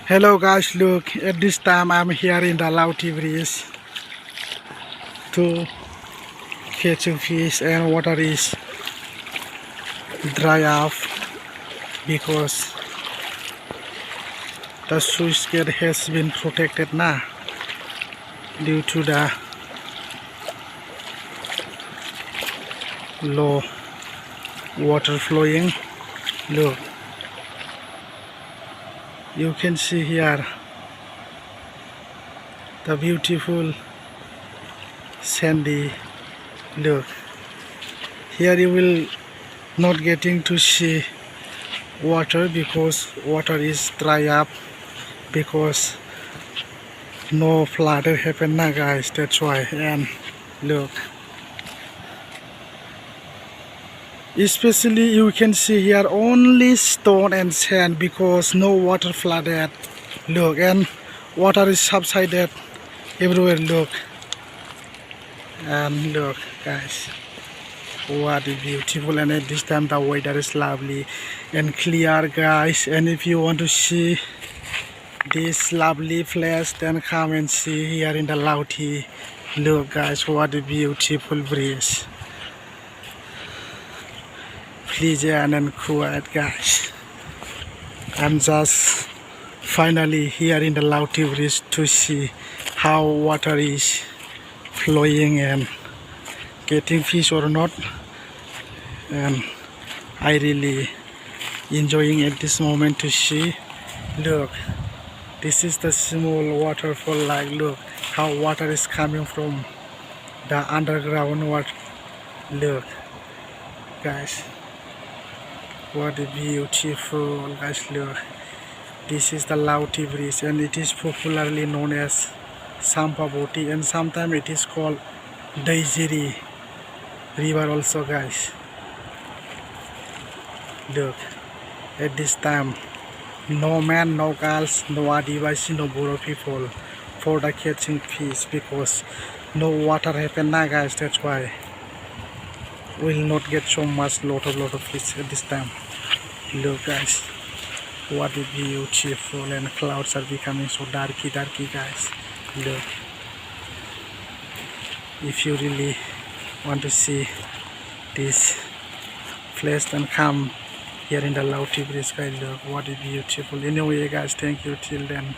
Hello guys, look, at this time I'm here in the Laoti bridge to catch a fish, and water is dry up because the sluice gate has been protected now due to the low water flowing. Look, you can see here the beautiful sandy. Look, here you will not getting to see water because water is dry up because no flood happened now guys, that's why. And look, especially you can see here only stone and sand because no water flooded. Look, and water is subsided everywhere. Look, and look guys, what a beautiful, and at this time the weather is lovely and clear guys. And if you want to see this lovely place, then come and see here in the Laoti. Look guys, what a beautiful breeze. Pleasant and quiet guys. I'm just finally here in the Laoti bridge to see how water is flowing and getting fish or not, and I really enjoying at this moment to see. Look, this is the small waterfall. Like, look how water is coming from the underground water. Look guys, what a beautiful guys. Look, this is the Laoti bridge and it is popularly known as Sampaboti, and sometimes it is called Daisiri river also guys. Look, at this time no man, no girls, no Adivasi, no Boro people for the catching fish because no water happen now guys, that's why will not get so much lot of fish at this time. Look guys, what a beautiful, and clouds are becoming so darky guys. Look, if you really want to see this place, then come here in the Laoti bridge guys. Look, what a beautiful. Anyway guys, thank you till then.